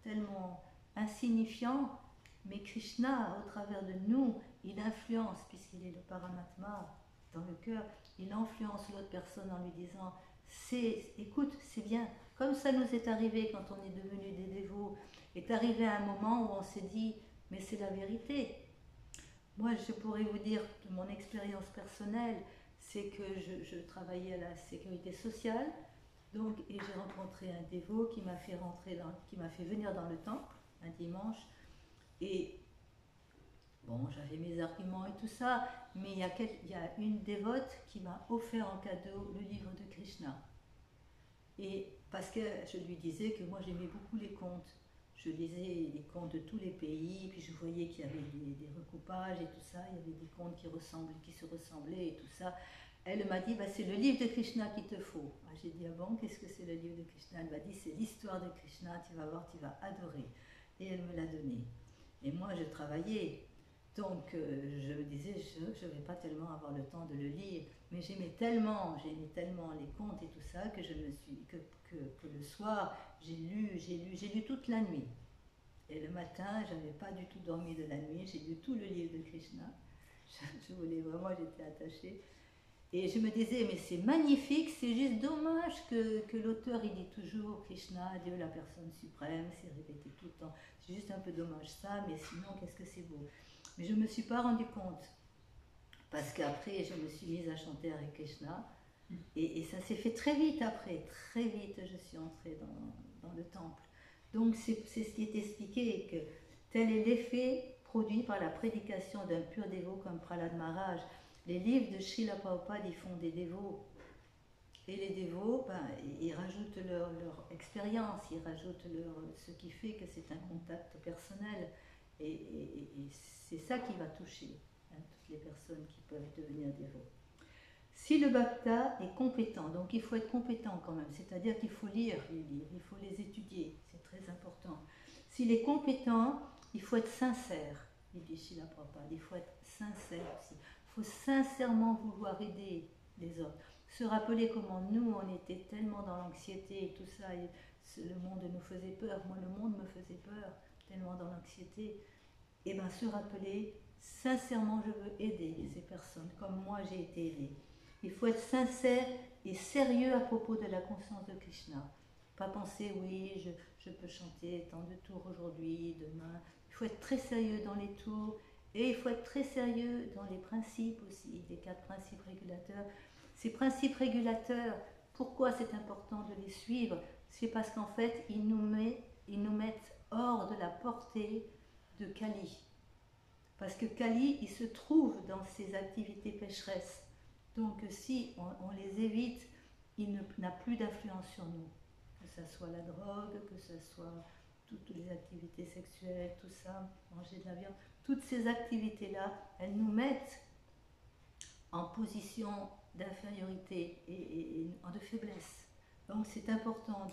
tellement insignifiant, mais Krishna, au travers de nous, il influence, puisqu'il est le Paramatma dans le cœur, il influence l'autre personne en lui disant écoute, c'est bien. Comme ça nous est arrivé quand on est devenus des dévots, est arrivé à un moment où on s'est dit mais c'est la vérité. Moi, je pourrais vous dire de mon expérience personnelle, c'est que je travaillais à la sécurité sociale, donc, et j'ai rencontré un dévot qui m'a fait venir dans le temple un dimanche, et bon, j'avais mes arguments et tout ça, mais il y a une dévote qui m'a offert en cadeau le livre de Krishna. Et parce que je lui disais que moi j'aimais beaucoup les contes. Je lisais les contes de tous les pays, puis je voyais qu'il y avait des recoupages et tout ça, il y avait des contes qui se ressemblaient et tout ça. Elle m'a dit, bah, c'est le livre de Krishna qu'il te faut. J'ai dit, ah bon, qu'est-ce que c'est le livre de Krishna? Elle m'a dit, c'est l'histoire de Krishna, tu vas voir, tu vas adorer. Et elle me l'a donné. Et moi, je travaillais. Donc, je me disais, je ne vais pas tellement avoir le temps de le lire, mais j'aimais tellement les contes et tout ça que que le soir, j'ai lu toute la nuit. Et le matin, je n'avais pas du tout dormi de la nuit, j'ai lu tout le livre de Krishna. Je voulais vraiment, j'étais attachée. Et je me disais, mais c'est magnifique, c'est juste dommage que l'auteur, il dit toujours Krishna, Dieu la personne suprême, c'est répété tout le temps. C'est juste un peu dommage ça, mais sinon, qu'est-ce que c'est beau. Mais je ne me suis pas rendu compte, parce qu'après, je me suis mise à chanter avec Krishna, et ça s'est fait très vite après, très vite, je suis entrée dans le temple. Donc, c'est ce qui est expliqué, que tel est l'effet produit par la prédication d'un pur dévot comme Prahlad Maharaj. Les livres de Srila Prabhupada, ils font des dévots. Et les dévots, ben, ils rajoutent leur expérience, ils rajoutent ce qui fait que c'est un contact personnel. Et c'est ça qui va toucher toutes les personnes qui peuvent devenir dévots. Si le bhakta est compétent, donc il faut être compétent quand même, c'est-à-dire qu'il faut lire les livres, il faut les étudier, c'est très important. S'il est compétent, il faut être sincère, il dit Srila Prabhupada, il faut être sincère aussi. Il faut sincèrement vouloir aider les autres. Se rappeler comment nous, on était tellement dans l'anxiété et tout ça, et le monde nous faisait peur. Moi, le monde me faisait peur, tellement dans l'anxiété. Et bien, se rappeler, sincèrement, je veux aider ces personnes, comme moi, j'ai été aidée. Il faut être sincère et sérieux à propos de la conscience de Krishna. Pas penser, oui, je peux chanter tant de tours aujourd'hui, demain. Il faut être très sérieux dans les tours. Et il faut être très sérieux dans les principes aussi, les 4 principes régulateurs. Ces principes régulateurs, pourquoi c'est important de les suivre? C'est parce qu'en fait, ils nous mettent hors de la portée de Kali. Parce que Kali, il se trouve dans ses activités pécheresses. Donc si on les évite, il n'a plus d'influence sur nous. Que ce soit la drogue, que ce soit toutes les activités sexuelles, tout ça, manger de la viande. Toutes ces activités-là, elles nous mettent en position d'infériorité et de faiblesse. Donc c'est important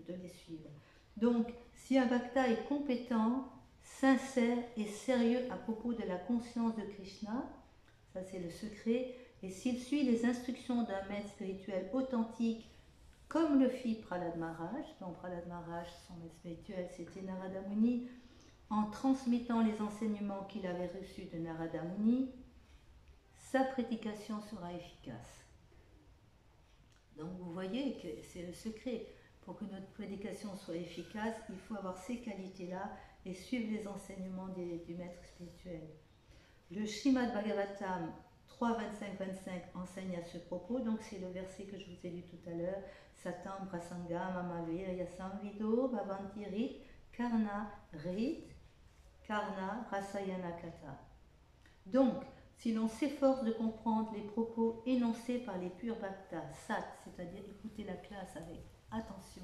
de les suivre. Donc si un bhakta est compétent, sincère et sérieux à propos de la conscience de Krishna, ça c'est le secret, et s'il suit les instructions d'un maître spirituel authentique, comme le fit Prahlad Maharaj, donc Prahlad Maharaj, son maître spirituel, c'était Narada Muni, en transmettant les enseignements qu'il avait reçus de Narada Muni, sa prédication sera efficace. Donc vous voyez que c'est le secret. Pour que notre prédication soit efficace, il faut avoir ces qualités-là et suivre les enseignements du maître spirituel. Le Srimad Bhagavatam 3, 25, 25 enseigne à ce propos, donc c'est le verset que je vous ai lu tout à l'heure, Satam Prasangam Amavir Yasamvido Bhavanti Rit Karna Rit Karna Rasayana Kata. Donc, si l'on s'efforce de comprendre les propos énoncés par les purs bhaktas, sat, c'est-à-dire écouter la classe avec attention,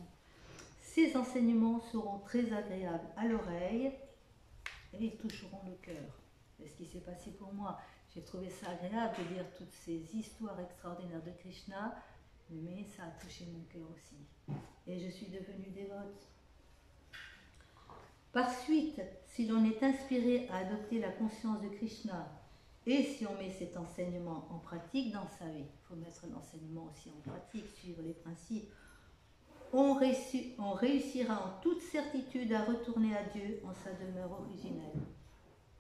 ces enseignements seront très agréables à l'oreille et ils toucheront le cœur. ce qui s'est passé pour moi. J'ai trouvé ça agréable de lire toutes ces histoires extraordinaires de Krishna, mais ça a touché mon cœur aussi. Et je suis devenue dévote. Par suite, si l'on est inspiré à adopter la conscience de Krishna, et si on met cet enseignement en pratique dans sa vie, il faut mettre l'enseignement aussi en pratique, suivre les principes, on réussira en toute certitude à retourner à Dieu en sa demeure originelle.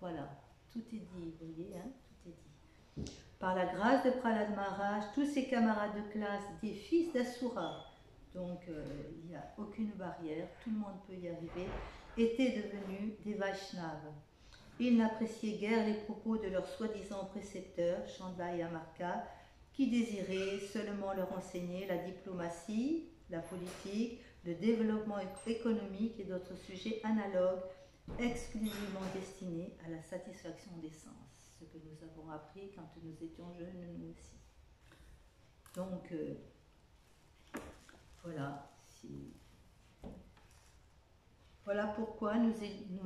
Voilà, tout est dit, vous voyez, hein, tout est dit. Par la grâce de Prahlad Maharaj, tous ses camarades de classe, des fils d'Asura, donc il n'y a aucune barrière, tout le monde peut y arriver, étaient devenus des Vaishnavas. Ils n'appréciaient guère les propos de leurs soi-disant précepteurs, Chandla et Amarka, qui désiraient seulement leur enseigner la diplomatie, la politique, le développement économique et d'autres sujets analogues exclusivement destinés à la satisfaction des sens, ce que nous avons appris quand nous étions jeunes, nous aussi. Donc, voilà. Voilà pourquoi nous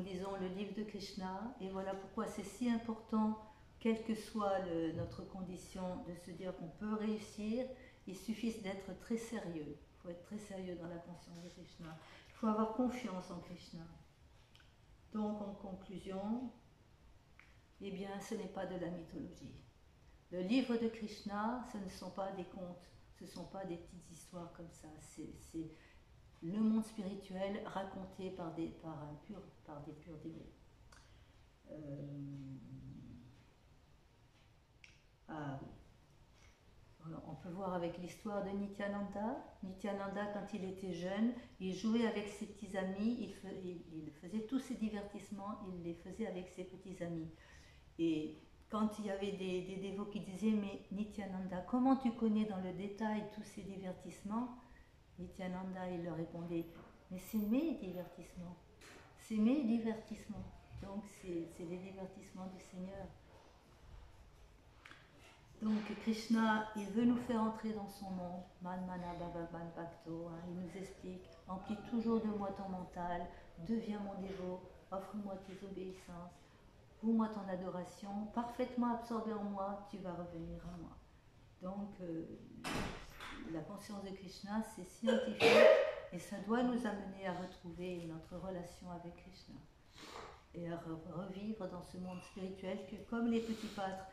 lisons le livre de Krishna, et voilà pourquoi c'est si important, quelle que soit notre condition, de se dire qu'on peut réussir. Il suffit d'être très sérieux. Il faut être très sérieux dans la conscience de Krishna. Il faut avoir confiance en Krishna. Donc, en conclusion, eh bien, ce n'est pas de la mythologie. Le livre de Krishna, ce ne sont pas des contes, ce ne sont pas des petites histoires comme ça. C'est le monde spirituel raconté par des purs dévots. On peut voir avec l'histoire de Nityananda. Nityananda, quand il était jeune, il jouait avec ses petits amis, il faisait tous ses divertissements, il les faisait avec ses petits amis. Et quand il y avait des dévots qui disaient « Mais Nityananda, comment tu connais dans le détail tous ces divertissements ?» Nityananda, il leur répondait « Mais c'est mes divertissements, c'est mes divertissements. » Donc c'est les divertissements du Seigneur. Donc Krishna, il veut nous faire entrer dans son monde. Manmana Bhavavan Bhakto, il nous explique, emplis toujours de moi ton mental, deviens mon dévot, offre-moi tes obéissances, voue-moi ton adoration, parfaitement absorbé en moi, tu vas revenir à moi. Donc la conscience de Krishna, c'est scientifique et ça doit nous amener à retrouver notre relation avec Krishna et à revivre dans ce monde spirituel que, comme les petits pâtres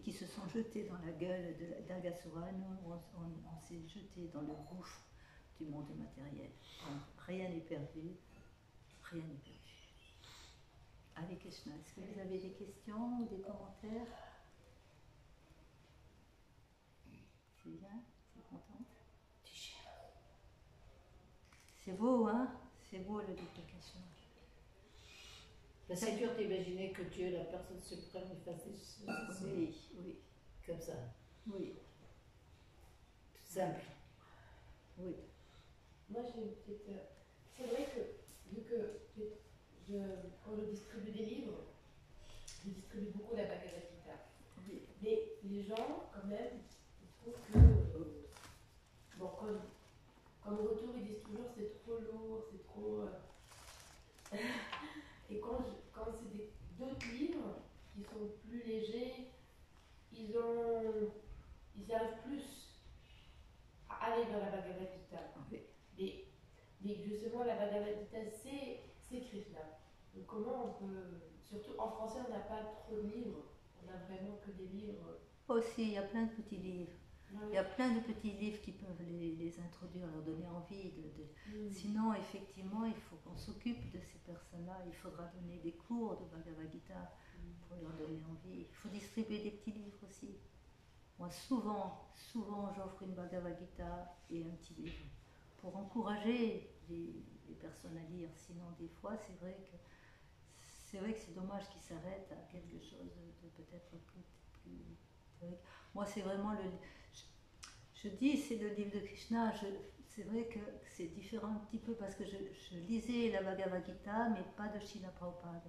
qui se sont jetés dans la gueule d'Agasura, nous on s'est jetés dans le gouffre du monde matériel. Donc, rien n'est perdu, rien n'est perdu. Allez Krishna, est-ce que vous avez des questions ou des commentaires? C'est bien, c'est contente. C'est beau, hein? C'est beau le livre de Krishna. C'est dur d'imaginer que Dieu, la personne suprême, il fasse des choses Oui. comme ça. Oui. Tout simple. Oui. Moi j'ai une petite. C'est vrai que, vu que quand je distribue des livres, je distribue beaucoup la Bhagavad Gita. Oui. Mais les gens, quand même, ils trouvent que. Bon, comme retour, ils disent toujours c'est trop lourd, c'est trop. Et quand c'est d'autres livres qui sont plus légers, ils y arrivent plus à aller vers la Bhagavad Gita. Oui. Mais justement, la Bhagavad Gita, c'est Krishna. Donc comment on peut... Surtout en français, on n'a pas trop de livres. On a vraiment que des livres... Aussi, il y a plein de petits livres. Il y a plein de petits livres qui peuvent les introduire, leur donner envie. Sinon, effectivement, il faut qu'on s'occupe de ces personnes-là. Il faudra donner des cours de Bhagavad Gita pour leur donner envie. Il faut distribuer des petits livres aussi. Moi, souvent, j'offre une Bhagavad Gita et un petit livre pour encourager les personnes à lire. Sinon, des fois, c'est vrai que c'est dommage qu'ils s'arrêtent à quelque chose de peut-être plus théorique. Moi, c'est vraiment je dis c'est le livre de Krishna. C'est vrai que c'est différent un petit peu parce que je lisais la Bhagavad Gita, mais pas de Srila Prabhupada.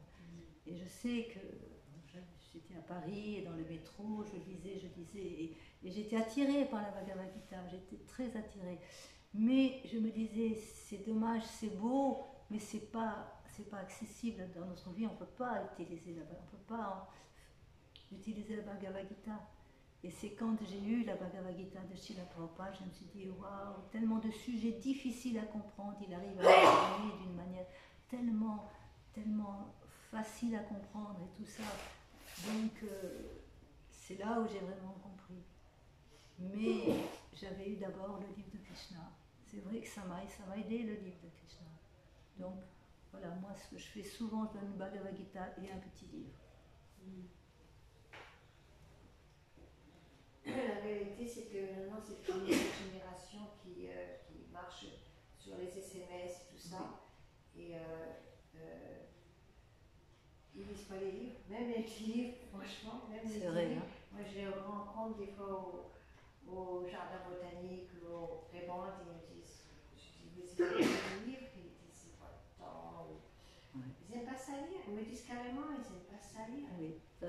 Et je sais que j'étais à Paris et dans le métro, je lisais, et j'étais attirée par la Bhagavad Gita, j'étais très attirée. Mais je me disais, c'est dommage, c'est beau, mais c'est pas accessible dans notre vie, on ne peut pas utiliser on ne peut pas j'utilisais la Bhagavad Gita. Et c'est quand j'ai eu la Bhagavad Gita de Srila Prabhupada, je me suis dit, waouh, tellement de sujets difficiles à comprendre, il arrive à l'exprimer d'une manière tellement, tellement facile à comprendre et tout ça. Donc, c'est là où j'ai vraiment compris. Mais j'avais eu d'abord le livre de Krishna. C'est vrai que ça m'a aidé, le livre de Krishna. Donc, voilà, moi, ce que je fais souvent, je donne une Bhagavad Gita et un petit livre. La réalité, c'est que maintenant, c'est une nouvelle génération qui marche sur les SMS et tout ça. Et ils lisent pas les livres, même les petits livres, franchement, même les C'est petits vrai, livres. hein. Moi, je les rencontre des fois au jardin botanique, au Rébande, et ils me disent, je dis, mais c'est pas les livres, ils disent, c'est pas le temps. Ouais. Ils n'aiment pas ça lire, ils me disent carrément, ils n'aiment pas ça lire. Oui, ça,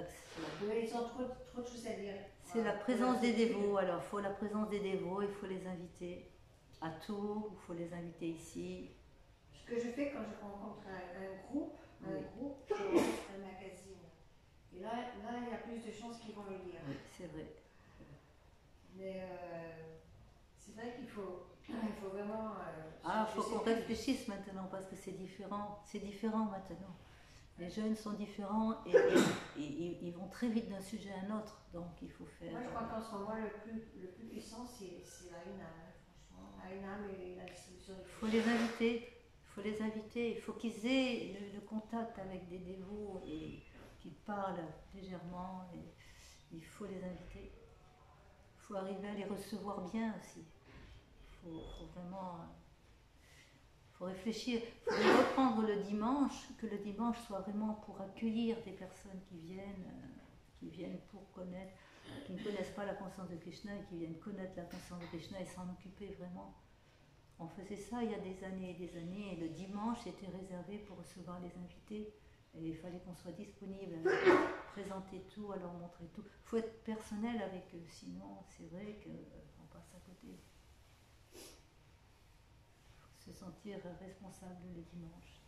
Mais ils ont trop de choses à dire. c'est la présence des dévots. Alors, il faut la présence des dévots, il faut les inviter à Tours, il faut les inviter ici. Ce que je fais quand je rencontre un groupe, Oui. je offre un magazine. Et là, il y a plus de chances qu'ils vont le lire. Oui, c'est vrai. Mais c'est vrai qu'il faut vraiment. Ah, il je faut sais qu'on plus. réfléchisse maintenant parce que c'est différent. C'est différent maintenant. Les jeunes sont différents et ils vont très vite d'un sujet à un autre. Donc il faut faire. Moi, je crois qu'en ce moment, le plus puissant, c'est la Harinam, franchement. La Harinam et la distribution du Il faut les inviter. Il faut les inviter. Il faut qu'ils aient le contact avec des dévots et qu'ils parlent légèrement. Et il faut les inviter. Il faut arriver à les recevoir bien aussi. Il faut vraiment. Il faut réfléchir, il faut reprendre le dimanche, que le dimanche soit vraiment pour accueillir des personnes qui viennent pour connaître, qui ne connaissent pas la conscience de Krishna et qui viennent connaître la conscience de Krishna et s'en occuper vraiment. On faisait ça il y a des années et le dimanche était réservé pour recevoir les invités et il fallait qu'on soit disponible à leur présenter tout, à leur montrer tout. Il faut être personnel avec eux, sinon c'est vrai qu'on passe à côté. Se sentir responsable le dimanche.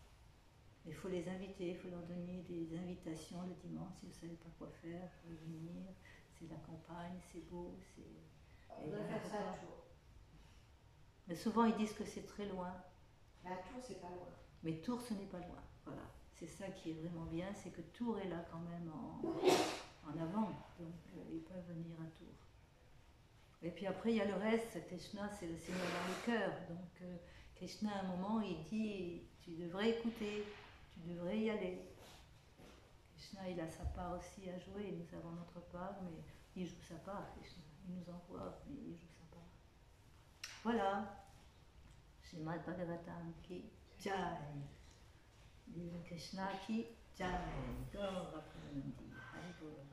Il faut les inviter, il faut leur donner des invitations le dimanche. Si vous ne savez pas quoi faire, vous pouvez venir. C'est la campagne, c'est beau. On doit faire ça à Tours. Mais souvent ils disent que c'est très loin. Mais à Tours, c'est pas loin. Mais Tours, ce n'est pas loin. Voilà. C'est ça qui est vraiment bien, c'est que Tours est là quand même en avant. Donc ils peuvent venir à Tours. Et puis après, il y a le reste. Krishna, c'est le Seigneur dans le cœur. Donc Krishna, à un moment, il dit, tu devrais écouter, tu devrais y aller. Krishna, il a sa part aussi à jouer, nous avons notre part, mais il joue sa part, Krishna. Il nous envoie, mais il joue sa part. Voilà. Srimad Bhagavatam ki Jai. Vive Krishna ki Jai. Gaura Premanandi. Hari Bol.